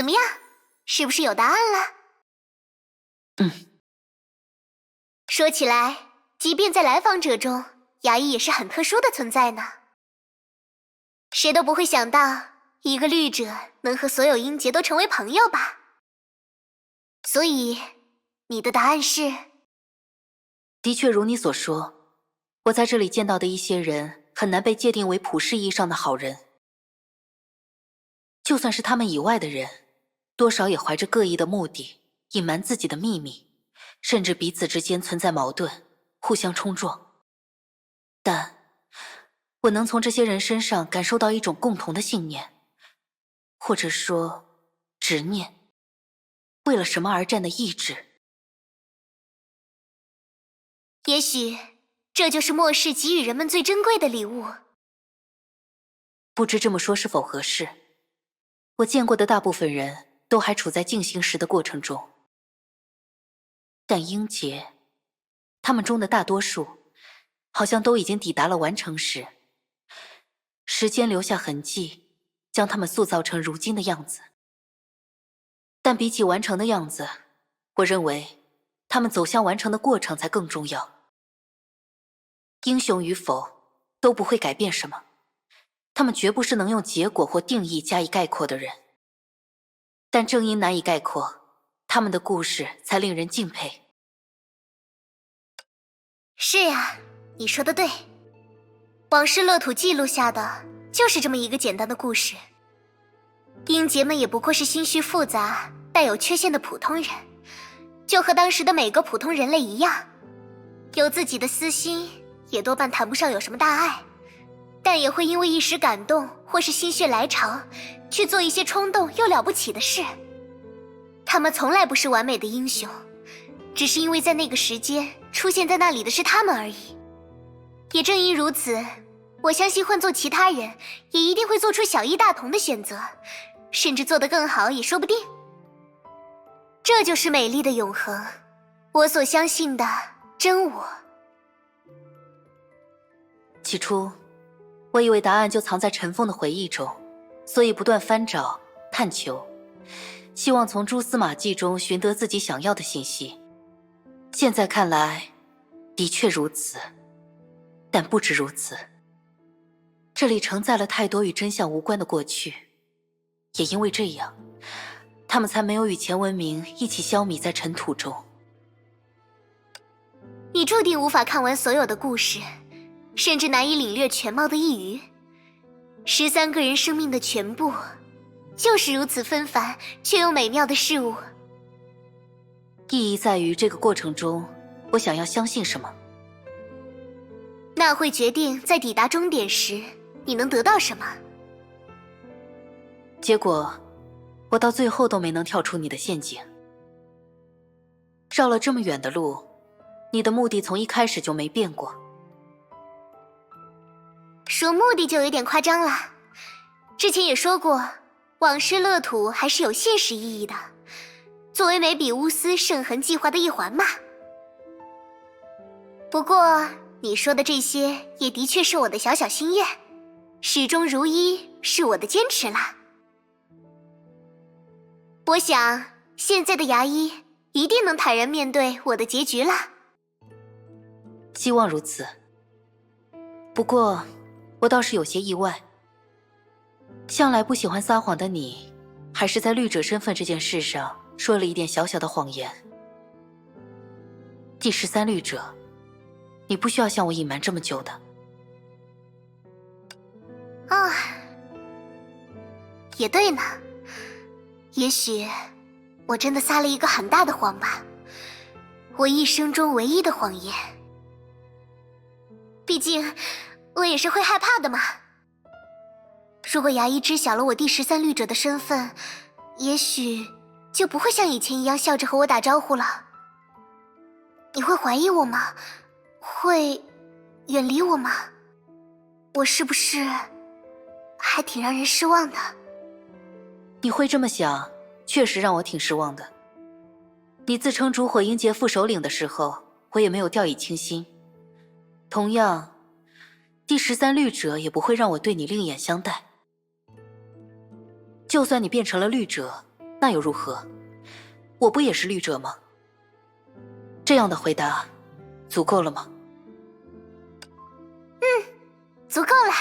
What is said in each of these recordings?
怎么样，是不是有答案了？说起来，即便在来访者中，牙医也是很特殊的存在呢。谁都不会想到，一个绿者能和所有英杰都成为朋友吧？所以，你的答案是？的确如你所说，我在这里见到的一些人很难被界定为普世意义上的好人。就算是他们以外的人，多少也怀着各异的目的，隐瞒自己的秘密，甚至彼此之间存在矛盾，互相冲撞。但我能从这些人身上感受到一种共同的信念，或者说执念，为了什么而战的意志。也许这就是末世给予人们最珍贵的礼物。不知这么说是否合适？我见过的大部分人都还处在进行时的过程中，但英杰，他们中的大多数，好像都已经抵达了完成时。时间留下痕迹，将他们塑造成如今的样子。但比起完成的样子，我认为他们走向完成的过程才更重要。英雄与否都不会改变什么，他们绝不是能用结果或定义加以概括的人。但正因难以概括，他们的故事才令人敬佩。是呀，你说的对。往事乐土记录下的就是这么一个简单的故事。英杰们也不过是心绪复杂、带有缺陷的普通人，就和当时的每个普通人类一样，有自己的私心，也多半谈不上有什么大碍，但也会因为一时感动或是心血来潮，去做一些冲动又了不起的事。他们从来不是完美的英雄，只是因为在那个时间出现在那里的是他们而已。也正因如此，我相信换做其他人也一定会做出小异大同的选择，甚至做得更好也说不定。这就是美丽的永恒，我所相信的真我。起初，我以为答案就藏在尘封的回忆中，所以不断翻找、探求，希望从蛛丝马迹中寻得自己想要的信息。现在看来，的确如此，但不止如此。这里承载了太多与真相无关的过去，也因为这样，他们才没有与前文明一起消弭在尘土中。你注定无法看完所有的故事，甚至难以领略全貌的一隅。13个人生命的全部，就是如此纷繁却又美妙的事物。意义在于这个过程中，我想要相信什么。那会决定在抵达终点时，你能得到什么。结果，我到最后都没能跳出你的陷阱。绕了这么远的路，你的目的从一开始就没变过。说目的就有点夸张了。之前也说过，往事乐土还是有现实意义的，作为梅比乌斯圣痕计划的一环嘛。不过你说的这些也的确是我的小小心愿，始终如一是我的坚持啦。我想现在的牙医一定能坦然面对我的结局了。希望如此。不过我倒是有些意外，向来不喜欢撒谎的你，还是在绿者身份这件事上说了一点小小的谎言。第13绿者，你不需要向我隐瞒这么久的。啊，也对呢。也许我真的撒了一个很大的谎吧，我一生中唯一的谎言。毕竟我也是会害怕的嘛。如果牙医知晓了我第13绿者的身份，也许就不会像以前一样笑着和我打招呼了。你会怀疑我吗？会远离我吗？我是不是还挺让人失望的？你会这么想，确实让我挺失望的。你自称烛火英杰副首领的时候，我也没有掉以轻心。同样，第13绿者也不会让我对你另眼相待。就算你变成了绿者，那又如何？我不也是绿者吗？这样的回答足够了吗？足够了。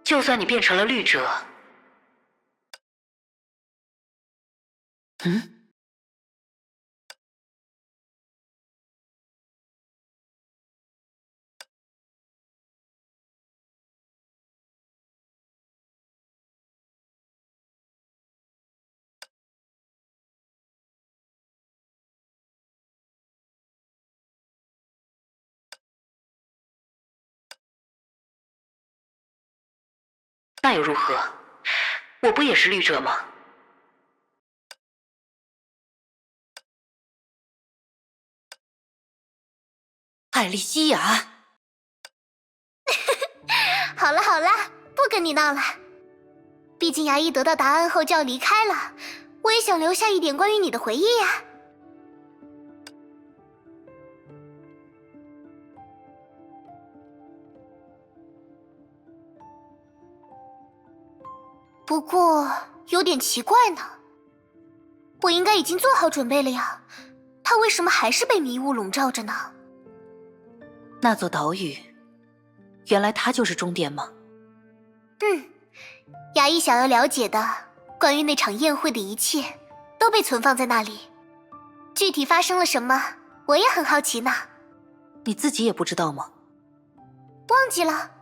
就算你变成了绿者，那又如何？我不也是绿者吗？艾莉西亚，好了好了，不跟你闹了。毕竟牙医得到答案后就要离开了，我也想留下一点关于你的回忆呀。不过有点奇怪呢，我应该已经做好准备了呀，他为什么还是被迷雾笼罩着呢？那座岛屿，原来它就是终点吗？牙医想要了解的关于那场宴会的一切都被存放在那里，具体发生了什么我也很好奇呢。你自己也不知道吗？忘记了，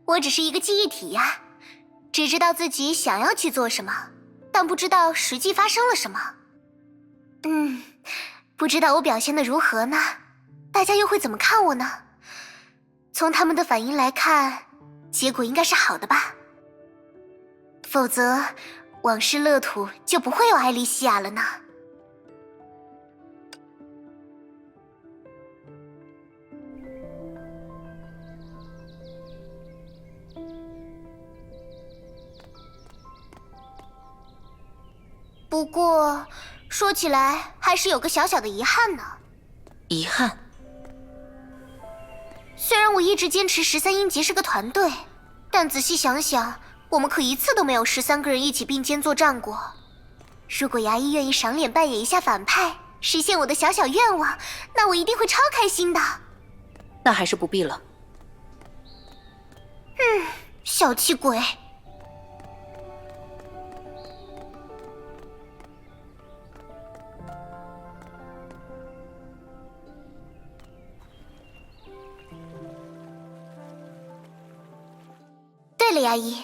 我只是一个记忆体呀，只知道自己想要去做什么，但不知道实际发生了什么。不知道我表现得如何呢？大家又会怎么看我呢？从他们的反应来看，结果应该是好的吧。否则，往事乐土就不会有艾莉西亚了呢。不过，说起来还是有个小小的遗憾呢。遗憾？虽然我一直坚持13音节是个团队，但仔细想想，我们可一次都没有13个人一起并肩作战过。如果牙医愿意赏脸扮演一下反派，实现我的小小愿望，那我一定会超开心的。那还是不必了。小气鬼。对了，牙医，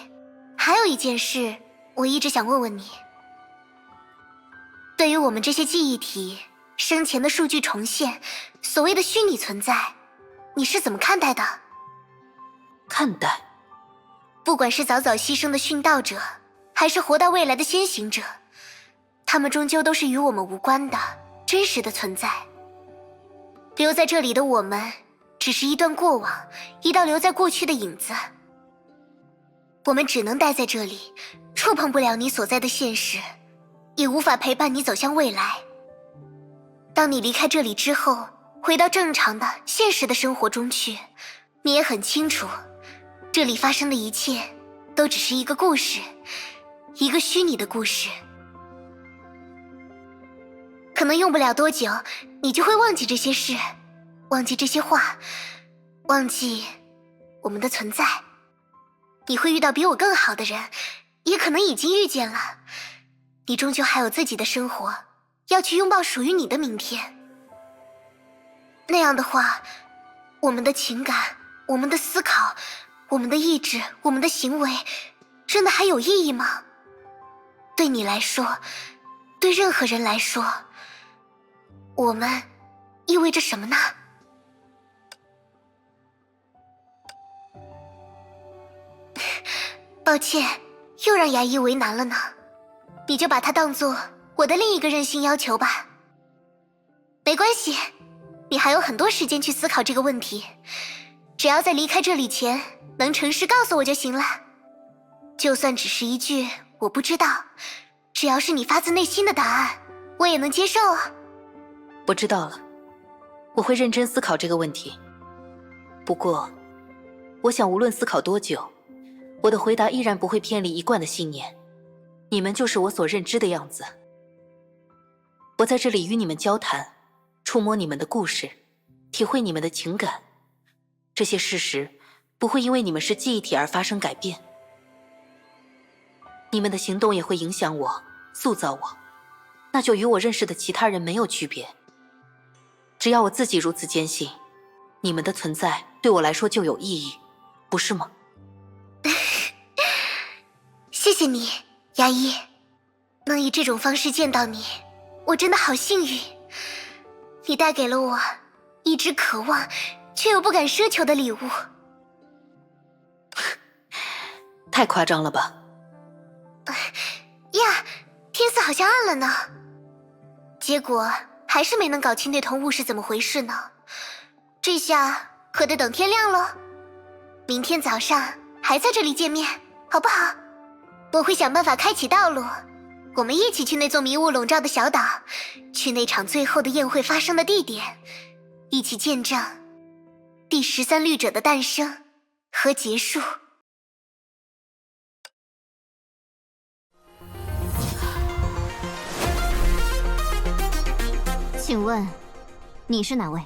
还有一件事，我一直想问问你。对于我们这些记忆体，生前的数据重现，所谓的虚拟存在，你是怎么看待的？看待？不管是早早牺牲的殉道者，还是活到未来的先行者，他们终究都是与我们无关的真实的存在。留在这里的我们，只是一段过往，一道留在过去的影子。我们只能待在这里，触碰不了你所在的现实，也无法陪伴你走向未来。当你离开这里之后，回到正常的现实的生活中去，你也很清楚，这里发生的一切都只是一个故事，一个虚拟的故事。可能用不了多久，你就会忘记这些事，忘记这些话，忘记我们的存在。你会遇到比我更好的人，也可能已经遇见了。你终究还有自己的生活，要去拥抱属于你的明天。那样的话，我们的情感，我们的思考，我们的意志，我们的行为，真的还有意义吗？对你来说，对任何人来说，我们意味着什么呢？抱歉，又让牙医为难了呢。你就把它当做我的另一个任性要求吧。没关系，你还有很多时间去思考这个问题，只要在离开这里前能诚实告诉我就行了。就算只是一句我不知道，只要是你发自内心的答案，我也能接受啊。我知道了，我会认真思考这个问题。不过，我想无论思考多久，我的回答依然不会偏离一贯的信念。你们就是我所认知的样子。我在这里与你们交谈，触摸你们的故事，体会你们的情感。这些事实不会因为你们是记忆体而发生改变。你们的行动也会影响我，塑造我，那就与我认识的其他人没有区别。只要我自己如此坚信，你们的存在对我来说就有意义，不是吗？谢谢你，牙医。能以这种方式见到你，我真的好幸运。你带给了我一直渴望却又不敢奢求的礼物。太夸张了吧？呀，天色好像暗了呢。结果还是没能搞清那团雾是怎么回事呢。这下可得等天亮了。明天早上还在这里见面，好不好？我会想办法开启道路，我们一起去那座迷雾笼罩的小岛，去那场最后的宴会发生的地点，一起见证第13律者的诞生和结束。请问，你是哪位？